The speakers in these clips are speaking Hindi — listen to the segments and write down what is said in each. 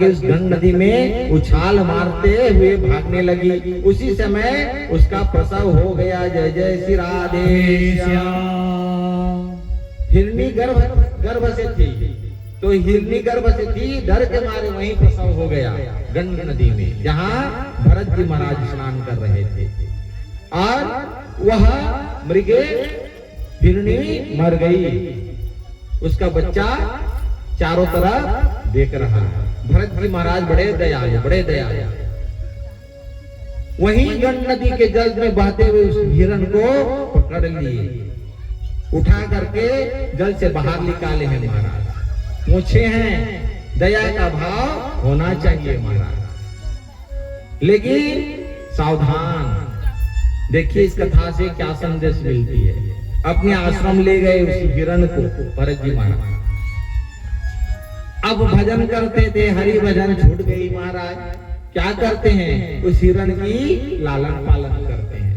करके उस गंगा नदी में उछाल मारते हुए भागने लगी। उसी समय उसका प्रसव हो गया। जय जय श्री राधे श्याम। हिरनी गर्भ से थी, तो हिरनी गर्भ से थी, डर के मारे वहीं प्रसव हो गया गंगा नदी में, जहाँ भरत जी महाराज स्नान कर रहे थे। और वह मृगे हिरनी मर गई, उसका बच्चा चारों तरफ देख रहा है। भरत जी महाराज बड़े दयालु, बड़े दयालु। वहीं गंगा नदी के जल में बहते हुए उस हिरण को पकड़ लिए, उठा करके जल से बाहर निकाले हैं महाराज। पूछे हैं, दया का भाव होना चाहिए महाराज, लेकिन सावधान। देखिए इस कथा से क्या संदेश मिलती है। अपने आश्रम ले गए उस हिरण को भरत जी महाराज। अब भजन करते थे, हरि भजन छूट गई महाराज। क्या करते हैं, उस हिरण की लालन पालन करते हैं।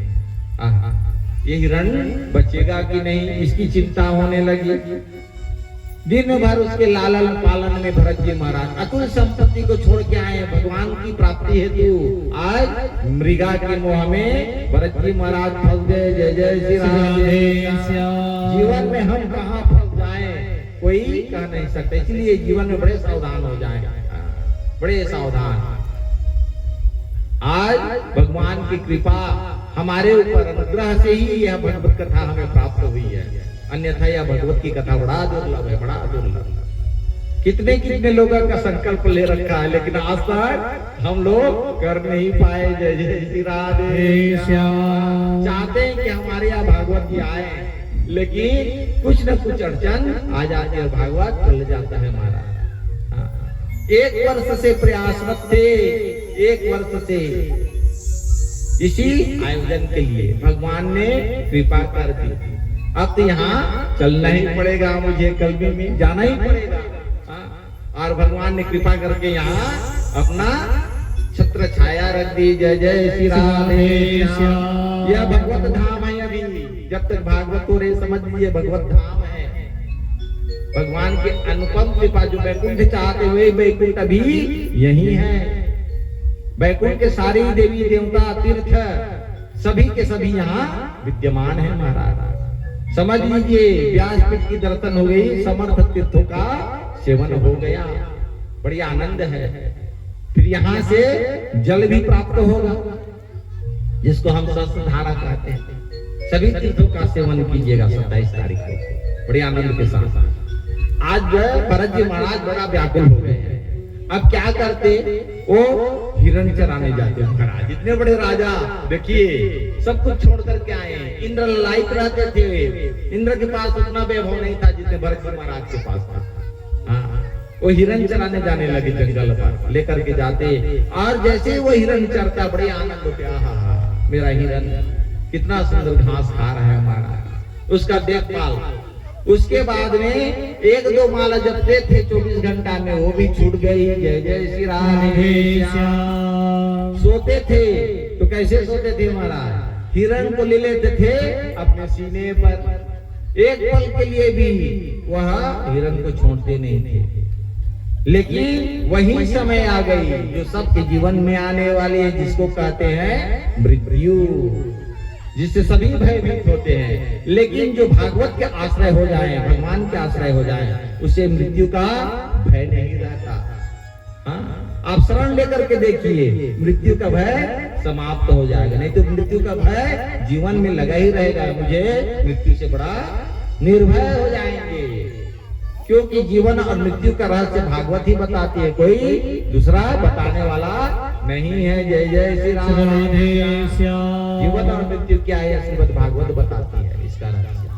ये हिरण बचेगा कि नहीं, इसकी चिंता होने लगी। दिन भर उसके लालन पालन में भरत जी महाराज अतुल संपत्ति को छोड़ के आए भगवान की प्राप्ति हेतु। आज मृगा के मोह में भरत जी महाराज फंस गए। जय जय श्री राधे। जीवन में हम कहाँ फंस जाएं कोई कह नहीं सकते, इसलिए जीवन में बड़े सावधान हो जाएं, बड़े सावधान। आज भगवान की कृपा हमारे ऊपर, अनुग्रह से ही यह भगवत कथा हमें प्राप्त हुई है, अन्यथा यह भगवत की कथा बड़ा दुर्लभ है, बड़ा दुर्लभ। कितने कितने लोगों का संकल्प ले रखा है, लेकिन आज तक हम लोग कर नहीं पाए। जय जय श्री राधे श्याम। चाहते हैं कि हमारे यहाँ भागवत जी आए, लेकिन कुछ न कुछ अड़चन आ जाती है, भागवत चल जाता है महाराज। 1 वर्ष से प्रयासरत थे, 1 वर्ष से इसी आयोजन के लिए भगवान ने कृपा कर दी। अब तो यहाँ चलना ही पड़ेगा, मुझे कलमी में जाना ही पड़ेगा। और भगवान ने कृपा करके यहाँ अपना छत्र छाया रख दी। जय जय श्री राधे। यह भगवत धाम है। अभी जब तक भागवत हो रहे समझ लीजिए भगवत धाम है। भगवान के अनुपम कृपा, जो वैकुंठ चाहते हुए वैकुंठ अभी यही है। वैकुंठ के सारे देवी देवता तीर्थ सभी के सभी यहाँ विद्यमान है महाराज। समझ लीजिए व्यासपीठ की दर्शन हो गई, समर्थ तीर्थों का सेवन हो गया, बड़ी आनंद है। फिर यहाँ से जल भी प्राप्त होगा, जिसको हम सहस्त्र धारा कहते हैं। सभी तीर्थों का सेवन कीजिएगा 27 तारीख को बड़े आनंद के साथ। आज भरत जी महाराज बड़ा व्याकुल हो गए हैं। अब क्या करते, वो हिरण चराने जाते महाराज। इतने बड़े राजा देखिए सब कुछ छोड़ करके आए। इंद्र लायक रहते थे, इंद्र के पास उतना वैभव नहीं था जितने भरत जी महाराज के पास था। वो हिरण चराने जाने लगे जंगल पर, लेकर के जाते। और जैसे वो हिरण चरता बड़े आनंद होते, आहा मेरा हिरण कितना सुंदर घास खा रहा है हमारा, उसका देखभाल। उसके बाद में 1-2 माला जपते थे 24 घंटा में, वो भी छूट गई। जय जय श्री राधे। सोते थे तो कैसे सोते थे महाराज, हिरण को ले लेते थे अपने सीने पर, एक पल के लिए भी वह हिरण को छोड़ते नहीं थे। लेकिन वही समय आ गई जो सबके जीवन में आने वाले है, जिसको कहते हैं मृत्यु, जिससे सभी भयभीत होते हैं। लेकिन जो भागवत के आश्रय हो जाए, भगवान के आश्रय हो जाए, उसे मृत्यु का भय नहीं रहता। आप शरण लेकर के देखिए, मृत्यु का भय समाप्त हो जाएगा। नहीं तो मृत्यु का भय जीवन में लगा ही रहेगा। मुझे मृत्यु से बड़ा निर्भय हो जाएंगे, क्योंकि जीवन और मृत्यु का रहस्य भागवत ही बताती है, कोई दूसरा बताने वाला नहीं है। जय जय श्री राधे। जीवन और मृत्यु क्या है, श्रीमद् भागवत बताती है इसका रहस्य।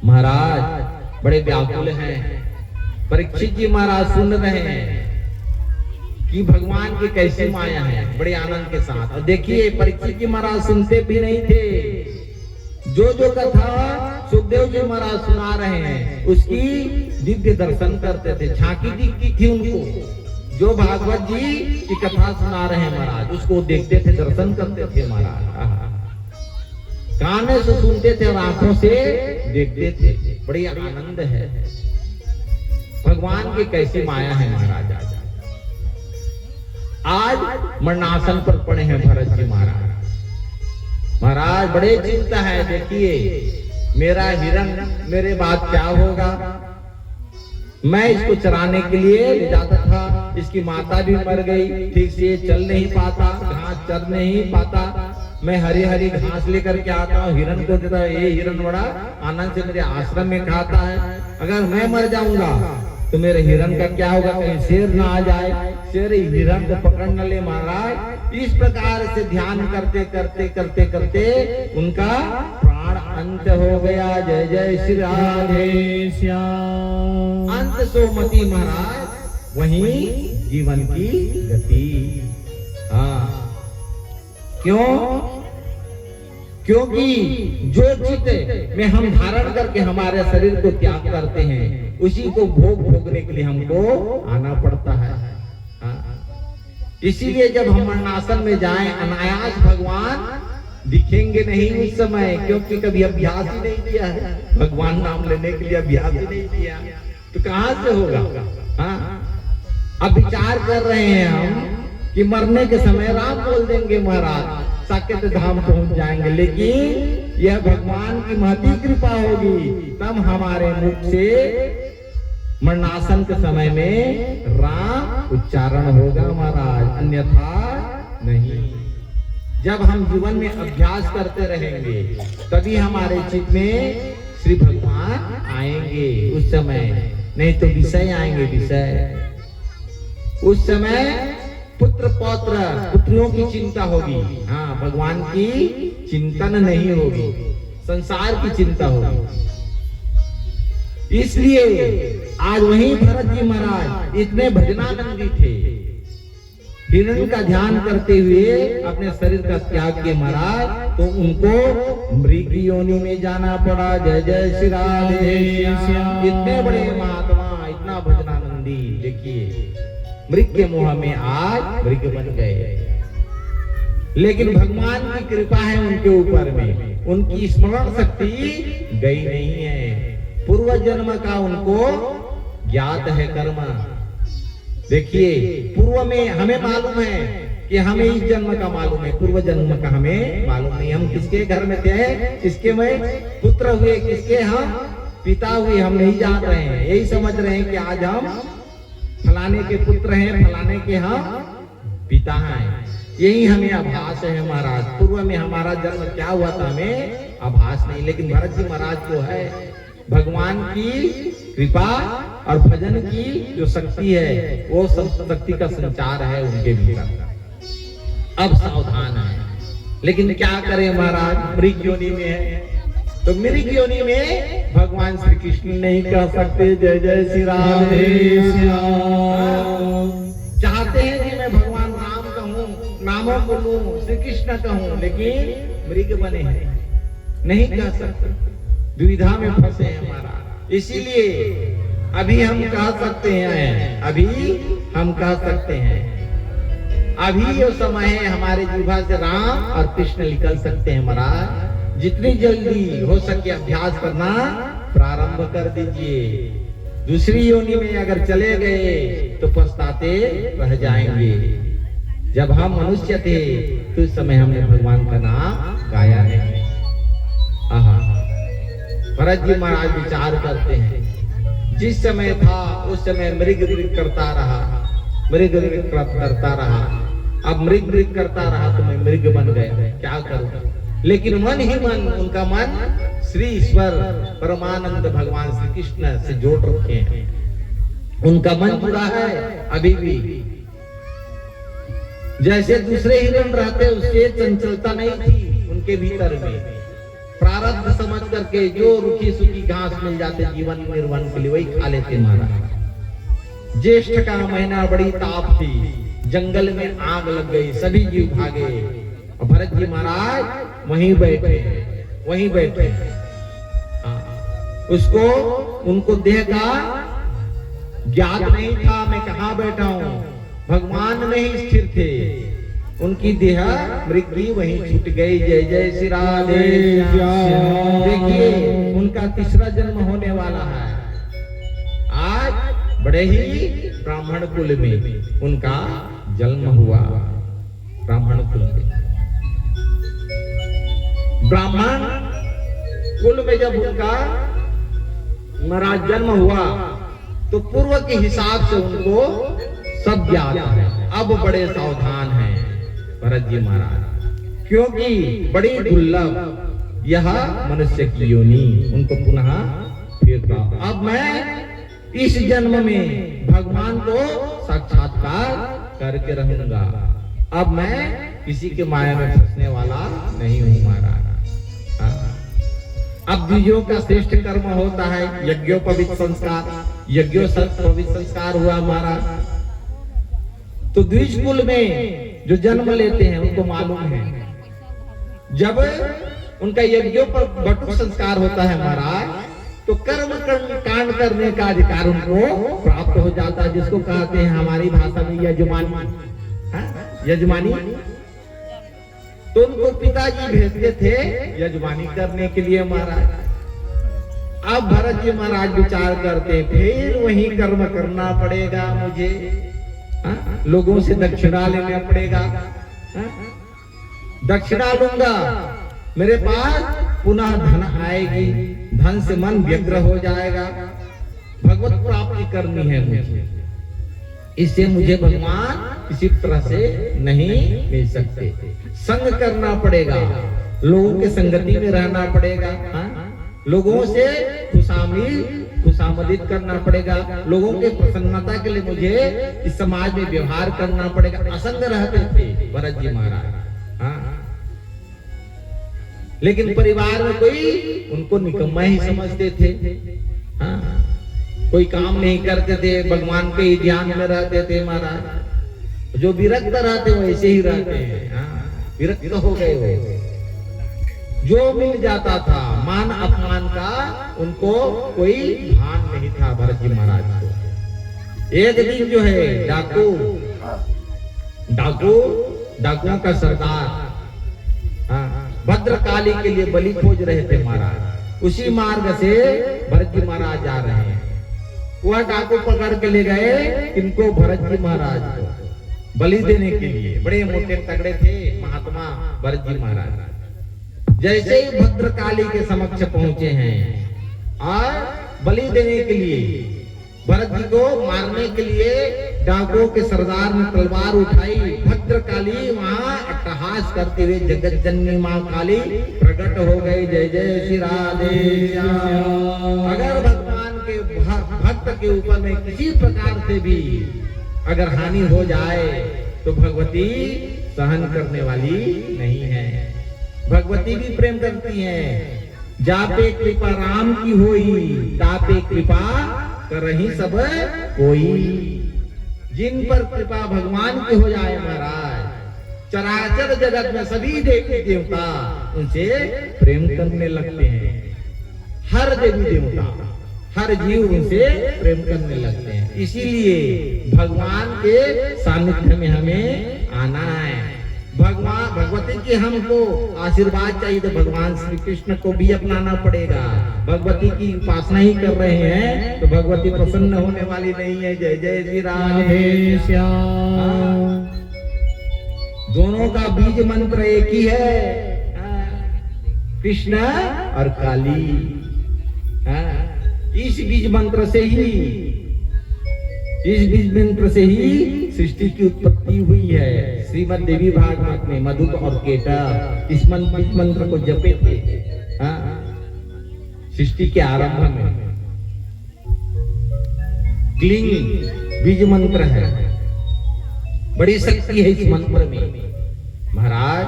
महाराज बड़े व्याकुल हैं। परीक्षित जी महाराज सुन रहे हैं कि भगवान की कैसी माया है, बड़े आनंद के साथ। और देखिए परीक्षित जी महाराज सुनते भी नहीं थे, जो कथा सुखदेव जी महाराज सुना रहे हैं उसकी दिव्य दर्शन करते थे, झांकी दिखती थी उनको। जो भागवत जी की कथा सुना रहे हैं महाराज, उसको देखते थे, दर्शन करते थे महाराज। कानों से सुनते थे और आंखों से देखते थे, बड़ी आनंद है। भगवान की कैसी माया है महाराज। मरणासन पर पड़े हैं भरत जी महाराज। महाराज बड़े चिंता है, देखिए मेरा हिरण मेरे बाद क्या होगा। मैं इसको चराने के लिए ले जाता था, इसकी माता भी मर गई, ठीक से चल नहीं पाता, घास चर नहीं पाता। मैं हरी हरी घास लेकर के आता हूँ, हिरण को देता है, ये हिरण बड़ा आनंद से मेरे आश्रम में खाता है। अगर मैं मर जाऊंगा तो मेरे हिरण का क्या होगा, कहीं शेर ना आ जाए, शेर हिरण को पकड़ न ले। महाराज इस प्रकार से ध्यान करते करते करते करते उनका प्राण अंत हो गया। जय जय श्री राधे श्याम। अंत सोमती महाराज वहीं जीवन की गति। हाँ, क्यों? क्योंकि जो चित्त में हम धारण करके हमारे शरीर को त्याग करते हैं, उसी को भोगने के लिए हमको आना पड़ता है। इसीलिए जब हम मरणासन में जाएं, अनायास भगवान दिखेंगे नहीं उस समय, क्योंकि कभी अभ्यास ही नहीं किया है, भगवान नाम लेने के लिए अभ्यास ही नहीं किया, तो कहां से होगा। हाँ, अब विचार कर रहे हैं हम कि मरने के समय राम बोल देंगे, महाराज साकेत धाम पहुंच जाएंगे, लेकिन यह भगवान की महती कृपा होगी, तब हमारे मुख से मरणासन के समय में राम उच्चारण होगा महाराज, अन्यथा नहीं। जब हम जीवन में अभ्यास करते रहेंगे तभी हमारे चित्त में श्री भगवान आएंगे उस समय, नहीं तो विषय आएंगे, विषय। उस समय पुत्र पौत्र पुत्रियों की चिंता होगी, हाँ, भगवान की चिंतन नहीं होगी, संसार की चिंता होगी। इसलिए आज वहीं भरत जी महाराज इतने भजनानंदी थे, हिरण का ध्यान करते हुए अपने शरीर का त्याग किए महाराज, तो उनको मृग योनि में जाना पड़ा। जय जय श्री राधे श्याम। इतने बड़े महात्मा, इतना भजनानंदी, देखिए मृग के मुंह में आज मृग बन गए, लेकिन भगवान की कृपा है उनके ऊपर में, उनकी स्मरण शक्ति गई नहीं है, पूर्व जन्म का उनको ज्ञात है कर्म। देखिए पूर्व में हमें मालूम है कि हमें इस जन्म का मालूम है, पूर्व जन्म का हमें मालूम नहीं। हम किसके घर में थे, किसके में पुत्र हुए, किसके हम पिता हुए, हम नहीं जान रहे हैं, यही समझ रहे हैं कि आज हम फलाने के पुत्र हैं, फलाने के हम पिता हैं, यही हमें आभास है महाराज। पूर्व में हमारा जन्म क्या हुआ था हमें आभास नहीं, लेकिन भरत जी महाराज को है भगवान की कृपा और भजन की जो शक्ति है, वो शक्ति का संचार है उनके भीतर। अब सावधान है, लेकिन क्या करें महाराज, मृग योनि में है, तो मृग योनि में भगवान श्री कृष्ण नहीं कह सकते जय जय श्री राधे श्याम। चाहते हैं कि मैं भगवान राम कहूँ, नामों को लूं, श्री कृष्ण कहूँ, लेकिन मृग बने हैं, नहीं कह सकते, दुविधा में फंसे हैं महाराज। इसीलिए अभी हम कह सकते हैं, अभी हम कह सकते हैं, अभी जो समय है हमारे जीवा से राम और कृष्ण निकल सकते हैं महाराज। जितनी जल्दी हो सके अभ्यास करना प्रारंभ कर दीजिए। दूसरी योनि में अगर चले गए तो पछताते रह जाएंगे। जब हम मनुष्य थे तो उस समय हमने भगवान का नाम गाया नहीं। भरत जी महाराज विचार करते हैं, जिस समय था उस समय मृग करता रहा, मृग करता रहा, अब मृग करता रहा तो मैं मृग बन गया, क्या करूं। लेकिन मन ही मन, उनका मन श्री ईश्वर परमानंद भगवान श्री कृष्ण से जोड़ रखे हैं, उनका मन जुड़ा है अभी भी। जैसे दूसरे हिरण रहते उससे चंचलता नहीं थी उनके भीतर में, प्रारब्ध समझ करके जो रूखी सूखी घास मिल जाते जीवन निर्वाह के लिए वही खा लेते महाराज। ज्येष्ठ का महीना, बड़ी ताप थी, जंगल में आग लग गई, सभी जीव भागे, भरत जी महाराज वहीं बैठे। उसको उनको देह का ज्ञात नहीं था, मैं कहाँ बैठा हूँ, भगवान में ही स्थिर थे, उनकी देह मृगी वहीं छूट गई। जय जय श्री राधे। देखिए उनका तीसरा जन्म होने वाला है, आज बड़े ही ब्राह्मण कुल में उनका जन्म हुआ। ब्राह्मण कुल के। ब्राह्मण कुल में जब उनका महाराज जन्म हुआ तो पूर्व के हिसाब से उनको सब ज्ञात है। अब बड़े सावधान हैं भरत जी महाराज, क्योंकि बड़ी दुर्लभ यह मनुष्य की योनि उनको पुनः फिर प्राप्त। अब मैं इस जन्म में भगवान को साक्षात्कार करके रहूंगा। अब मैं किसी के माया में फंसने वाला नहीं हूं महाराज। अब द्विजों का श्रेष्ठ कर्म होता है यज्ञोपवीत संस्कार, यज्ञोपवीत संस्कार हुआ महाराज। तो द्विज कुल में जो जन्म लेते हैं उनको मालूम है, जब उनका यज्ञोपवीत संस्कार होता है महाराज, तो कर्म कांड करने का अधिकार उनको प्राप्त हो जाता है, जिसको कहते हैं हमारी भाषा में यजमानी। यजमानी तो उनको पिताजी भेजते थे यजमानी करने के लिए महाराज। अब भरत जी महाराज विचार करते फिर वही कर्म करना पड़ेगा मुझे, लोगों से दक्षिणा लेना पड़ेगा, दक्षिणा लूंगा मेरे पास पुनः धन आएगी, धन से मन व्यग्र हो जाएगा, भगवत प्राप्ति करनी है मुझे, इससे मुझे भगवान किसी तरह से नहीं मिल सकते। संग करना पड़ेगा, लोगों के संगति में रहना पड़ेगा, लोगों से खुशामदीद करना पड़ेगा, लोगों के प्रसन्नता के लिए मुझे इस समाज में व्यवहार करना पड़ेगा। असंग रहते थे भरत जी महाराज, लेकिन परिवार में कोई उनको निकम्मा ही समझते थे। कोई काम नहीं करते थे, भगवान के ही ध्यान में रहते थे महाराज। जो विरक्त रहते वो ऐसे ही रहते हैं, विरक्त हो गए वो। जो मिल जाता था मान अपमान का उनको कोई भान नहीं था भरत जी महाराज को। एक दिन जो है डाकुओं का सरदार भद्रकाली के लिए बलि खोज रहे थे महाराज। उसी मार्ग से भरत जी महाराज जा रहे हैं। वह डाकू पकड़ के ले गए इनको भरत जी महाराज को बलि देने के लिए। बड़े मोटे तगड़े थे महात्मा भरत जी महाराज। जैसे ही भद्रकाली के समक्ष पहुंचे हैं और बलि देने के लिए, भरत जी को मारने के लिए डाकुओं के सरदार ने तलवार उठाई। भद्रकाली वहां अट्टहास करते हुए जगत जननी मां काली प्रकट हो गई। जय जय श्री राधे श्याम। अगर भगवान के भक्त के ऊपर में किसी प्रकार से भी अगर हानि हो जाए तो भगवती सहन करने वाली नहीं है। भगवती भी प्रेम करती हैं। जापे कृपा राम की होई, तापे कृपा करही सब कोई। जिन पर कृपा भगवान की हो जाए महाराज, चराचर जगत में सभी देवी देवता उनसे प्रेम करने लगते हैं। हर देवी देवता, हर जीव उनसे प्रेम करने लगते हैं। इसीलिए भगवान के सानिध्य में हमें आना है। भगवान भगवती के हमको आशीर्वाद चाहिए तो भगवान श्री कृष्ण को भी अपनाना पड़ेगा। भगवती की उपासना ही कर रहे हैं तो भगवती प्रसन्न होने वाली नहीं है। जय जय श्री राधे श्याम। दोनों का बीज मंत्र एक ही है, कृष्ण और काली। इस बीज मंत्र से ही सृष्टि की उत्पत्ति हुई है। श्रीमद् देवी भागवत में मधुप और केटक इस बीज मंत्र को जपे थे सृष्टि के आरंभ में। क्लिंग बीज मंत्र है, बड़ी शक्ति है इस मंत्र में महाराज।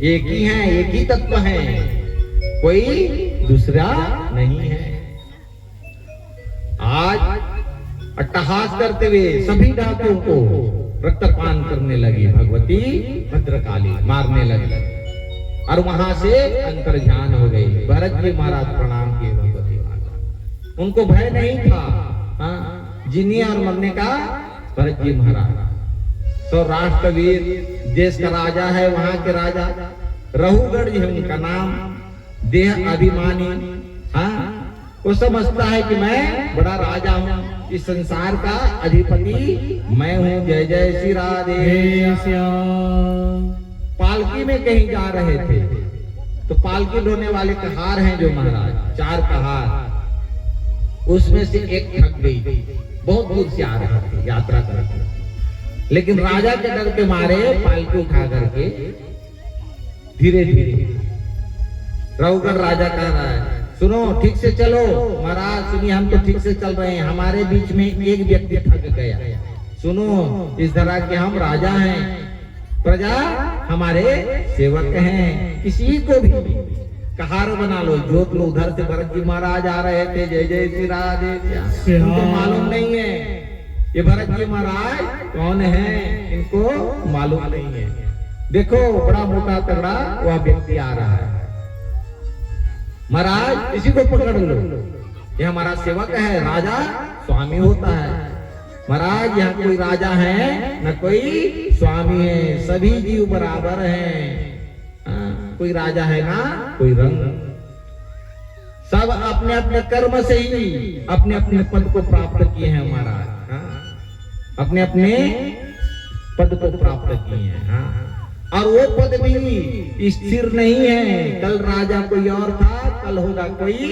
एक ही है, एक ही तत्व है, कोई दूसरा नहीं है। आज अट्टहास करते हुए सभी डाकुओं को रक्तपान करने लगी भगवती भद्रकाली, मारने लगी और वहां से अंतर्ध्यान हो गई। भरत जी महाराज प्रणाम किए भगवती माता। उनको भय नहीं था जीने और मरने का। भरत जी महाराज सौराष्ट्रवीर देश का राजा है, वहां के राजा रहुगढ़ है उनका नाम। देह अभिमानी, वो समझता है कि मैं बड़ा राजा हूँ, इस संसार का अधिपति मैं हूँ। जय जय श्री राधे श्याम। पालकी में कहीं जा रहे थे तो पालकी ढोने वाले कहार हैं जो महाराज, 4 कहार, उसमें से एक थक गई, बहुत दूर से आ रहा था यात्रा कर रहा, लेकिन राजा के डर के मारे पालकी उठा करके धीरे धीरे रघुगढ़ राजा कह रहा है, सुनो ठीक से चलो महाराज। सुनिए, हम तो ठीक से चल रहे हैं, हमारे बीच में एक व्यक्ति थक गया। सुनो, इस तरह के हम राजा हैं, प्रजा हमारे सेवक हैं, किसी को भी कहार बना लो, जोत लो। उधर से भरत जी महाराज आ रहे थे, जय जय श्री राधे। उनको मालूम नहीं है ये भरत जी महाराज कौन है, इनको मालूम नहीं है। देखो बड़ा मोटा तगड़ा वह व्यक्ति आ रहा है, महाराज इसी को पकड़ लो, ये हमारा सेवक है, राजा स्वामी होता है। महाराज यहाँ कोई राजा है न कोई स्वामी है, सभी जीव बराबर हैं। कोई राजा है ना कोई रंग, सब अपने अपने कर्म से ही अपने अपने पद को प्राप्त किए हैं महाराज, अपने अपने पद को प्राप्त किए हैं। और वो पद भी स्थिर नहीं है, कल राजा कोई और था, कल होगा कोई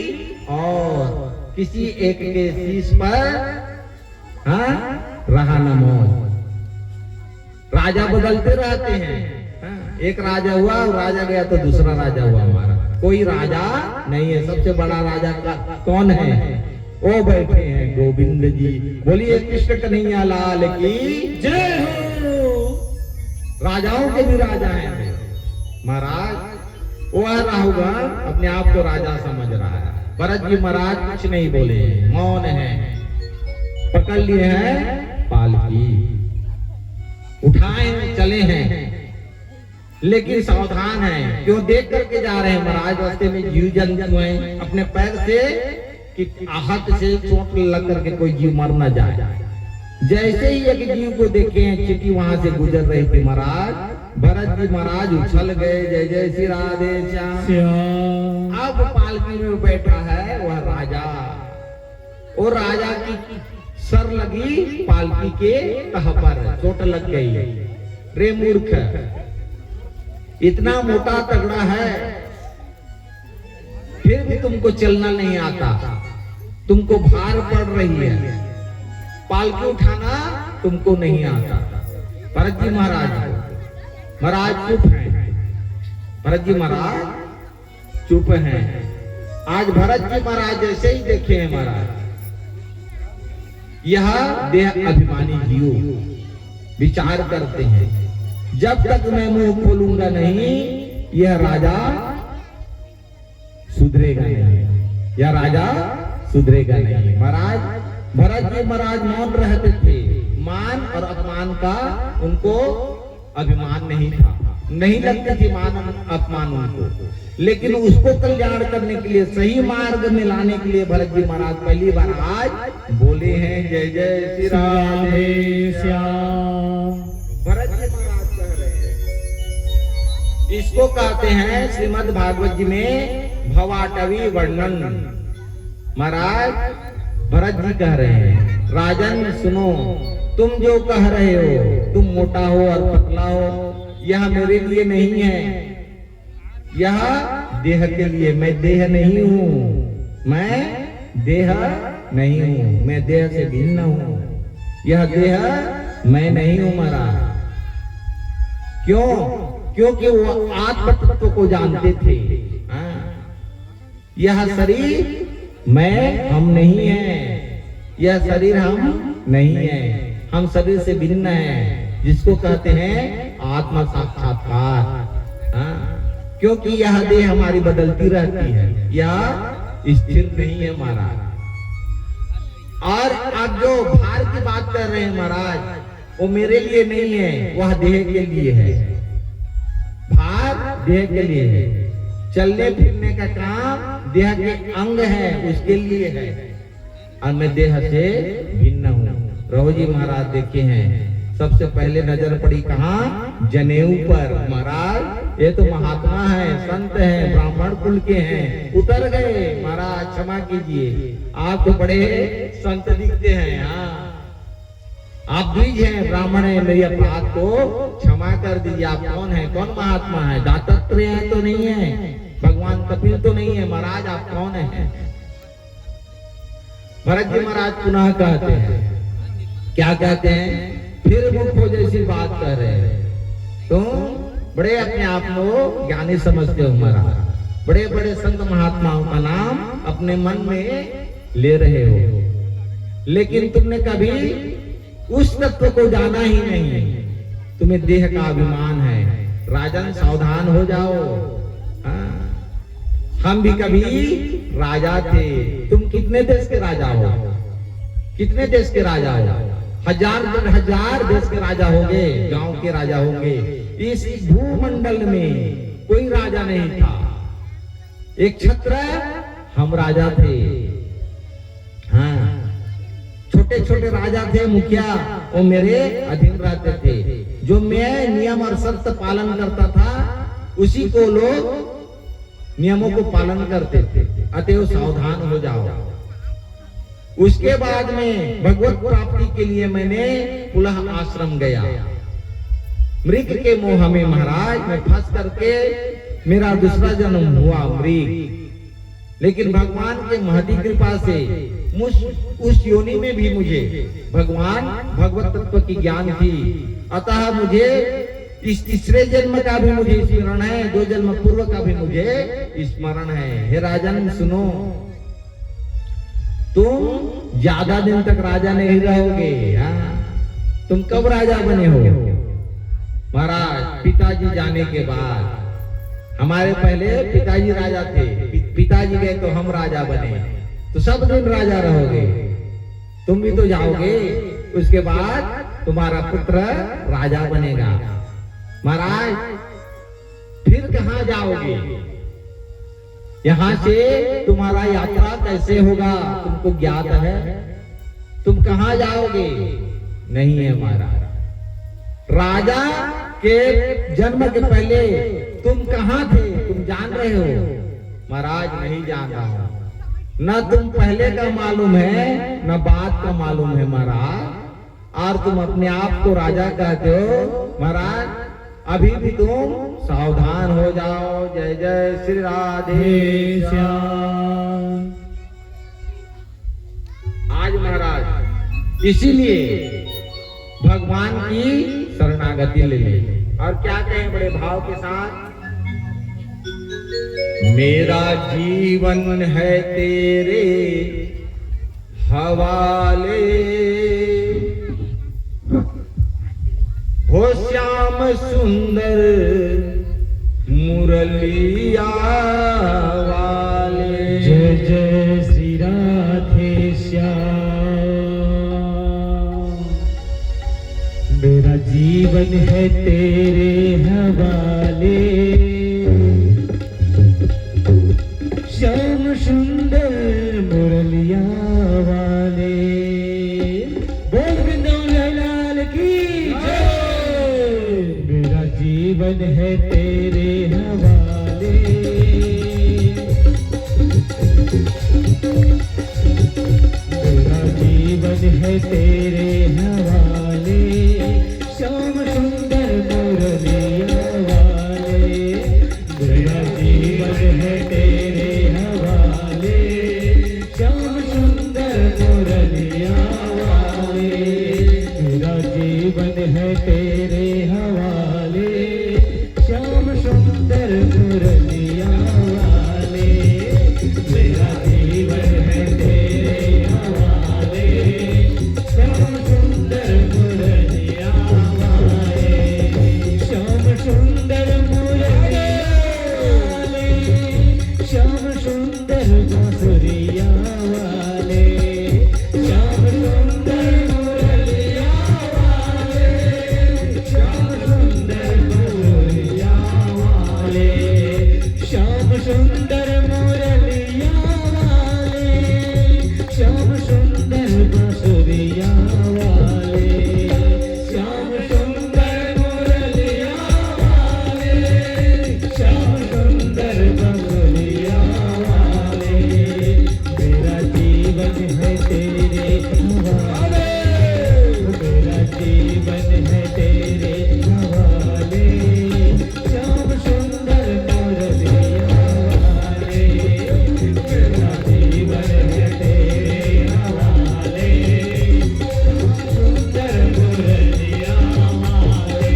और। किसी एक के शीश पर रहा न मौज। राजा बदलते रहते हैं, एक राजा हुआ और राजा गया तो दूसरा राजा हुआ हमारा, कोई राजा नहीं है। सबसे बड़ा राजा का कौन है, वो बैठे हैं गोविंद जी। बोलिए कृष्ण कन्हैया लाल की जय हो। राजाओं के भी राजा हैं महाराज। वो रघुगण अपने आप को राजा समझ रहा है। भरत जी महाराज कुछ नहीं बोले, मौन है, पकड़ लिए हैं पालकी, उठाए चले हैं, लेकिन सावधान है। क्यों देख करके जा रहे हैं महाराज, रास्ते में जीव जंतु हैं, अपने पैर से कि आहत से चोट लग करके कोई जीव मर न जाए। जैसे ही एक जीव को देखे चींटी वहां से गुजर रही थी महाराज, भरत जी महाराज उछल गए, जय जय श्री राधे श्याम। अब पालकी में बैठा है वह राजा, और राजा की सर लगी पालकी के तह पर, चोट लग गई। रे मूर्ख, इतना मोटा तगड़ा है फिर भी तुमको चलना नहीं आता, तुमको भार पड़ रही है, पालकी उठाना तुमको नहीं आता। भरत जी महाराज चुप हैं, भरत जी महाराज चुप हैं। आज भरत जी महाराज जैसे ही देखे हैं महाराज, यह देह अभिमानी जीव विचार करते हैं, जब तक मैं मुंह खोलूंगा नहीं यह राजा सुधरेगा नहीं, यह राजा सुधरेगा नहीं। महाराज भरत जी महाराज मौन रहते थे, मान और अपमान का उनको अभिमान नहीं था, नहीं लगती थी मान अपमान उनको, लेकिन उसको कल्याण करने के लिए, सही मार्ग में लाने के लिए भरत जी महाराज पहली बार आज बोले हैं, जय जय श्री राधे श्याम। भरत जी महाराज कह रहे हैं, इसको कहते हैं श्रीमद् भागवत जी में भवाटवी वर्णन। महाराज भरत जी कह रहे हैं, राजन सुनो, तुम जो कह रहे हो, तुम मोटा हो और पतला हो, यह मेरे लिए नहीं है, यह देह के लिए। मैं देह नहीं हूँ, मैं देह नहीं हूँ, मैं देह से भिन्न हूँ, यह देह मैं नहीं हूँ महाराज। क्यों? क्योंकि वो आत्म तत्व को जानते थे। यह शरीर मैं हम नहीं है, यह शरीर हम नहीं है, हम शरीर से भिन्न है, जिसको कहते हैं आत्मा साक्षात्कार। क्योंकि यह देह हमारी बदलती रहती है, यह स्थिर नहीं है महाराज। और अब जो भार की बात कर रहे हैं महाराज, वो मेरे लिए नहीं है, वह देह के लिए है। भार देह के लिए है, चलने फिरने का काम देह के अंग है, उसके लिए है, और मैं देह से भिन्न हूँ। रघु जी महाराज देखे हैं, सबसे पहले नजर पड़ी कहाँ? जनेऊ पर। महाराज ये तो महात्मा है, संत है, ब्राह्मण कुल के हैं, उतर गए महाराज, क्षमा कीजिए, आप तो बड़े संत दिखते हैं। हाँ, आप द्विज हैं, ब्राह्मण है, मेरी अपराध को क्षमा कर दीजिए। आप कौन है, कौन महात्मा है? दातात्रेय है तो नहीं है, भगवान कपिल तो नहीं है, महाराज आप कौन है? भरत जी महाराज पुनः कहते हैं, क्या कहते हैं? फिर मुखो जैसी बात कर रहे हैं, तुम बड़े अपने आप को ज्ञानी समझते हो महाराज, बड़े बड़े संत महात्माओं का नाम अपने मन में ले रहे हो, लेकिन तुमने कभी उस तत्व को जाना ही नहीं। तुम्हें देह का अभिमान है, राजन सावधान हो जाओ। हाँ, हम भी कभी राजा थे। तुम कितने देश के राजा हो? कितने देश के राजा हो? हजार देश के राजा होंगे, गांव के राजा होंगे। इस भूमंडल में कोई राजा नहीं था, एक छत्र हम राजा थे। हाँ, छोटे छोटे राजा थे, मुखिया, वो मेरे अधीन रहते थे। जो मैं नियम और शर्त पालन करता था, उसी को लोग नियमों को पालन करते थे। अतएव सावधान हो जाओ। उसके बाद में भगवत प्राप्ति के लिए मैंने पुनः आश्रम गया। मृग के मोह में महाराज मैं फंस करके मेरा दूसरा जन्म हुआ मृग। लेकिन भगवान के महती कृपा से उस योनि में भी मुझे भगवान भगवत तत्व की ज्ञान थी। अतः मुझे इस तीसरे जन्म का भी मुझे स्मरण है, 2 जन्म पूर्व का भी मुझे स्मरण है। हे राजन सुनो, तुम ज्यादा दिन तक राजा नहीं रहोगे। हाँ, तुम कब राजा बने हो महाराज? पिताजी जाने के बाद। हमारे पहले पिताजी राजा थे, पिताजी गए तो हम राजा बने, तो सब दिन राजा रहोगे। तुम भी तो जाओगे, उसके बाद तुम्हारा पुत्र राजा बनेगा। महाराज फिर कहाँ जाओगे? यहाँ से तुम्हारा यात्रा कैसे होगा तुमको ज्ञात है? तुम कहाँ जाओगे? नहीं है महाराज। राजा के जन्म के पहले तुम कहाँ थे? तुम जान रहे हो? महाराज नहीं जान रहा हूं। न तुम पहले का मालूम है, न बाद का मालूम है महाराज, और तुम अपने आप को राजा कहते हो। महाराज अभी भी तुम सावधान हो जाओ। जय जय श्री राधे श्याम। आज महाराज इसीलिए भगवान की शरणागति ले ले। और क्या कहें बड़े भाव के साथ? मेरा जीवन है तेरे हवाले, हो श्याम सुंदर मुरलिया वाले। जय जय श्री राधे श्याम। मेरा जीवन है तेरे हवाले, श्याम सुंदर मुरलिया वाले। बोल वृंदावन लाल की जय। मेरा जीवन है तेरे हवाले, मेरा जीवन है तेरे हवाले, श्याम सुंदर मुरलिया वाले। मेरा जीवन है तेरे हवाले, श्याम सुंदर मुरलिया वाले। मेरा जीवन है तेरे हवाले, श्याम सुंदर मुरलिया वाले। मेरा जीवन है तेरे हवाले, श्याम सुंदर मुरलिया वाले। श्याम सुंदर मुरलिया वाले, श्याम सुंदर बांसुरिया वाले। श्याम सुंदर मुरलिया वाले, श्याम है तेरे हवाले, श्याम सुंदर मुरलिया वाले, मेरा जीवन है तेरे हवाले, सुंदर मुरलिया वाले।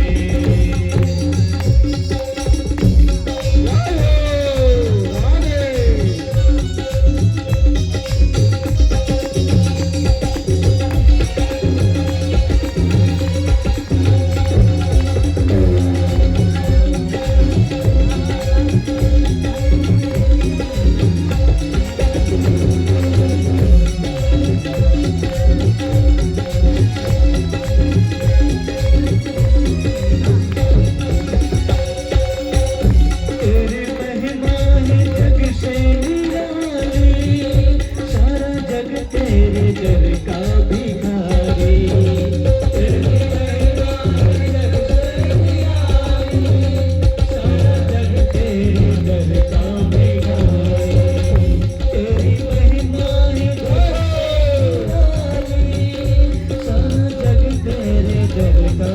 तेरी महिमा है जग से निराली, सारा जग तेरे दर का भिखारी। तेरी महिमा है जग से निराली, सारा जग तेरे दर का भिखारी। तेरी महिमा है जग से निराली, सारा जग तेरे दर का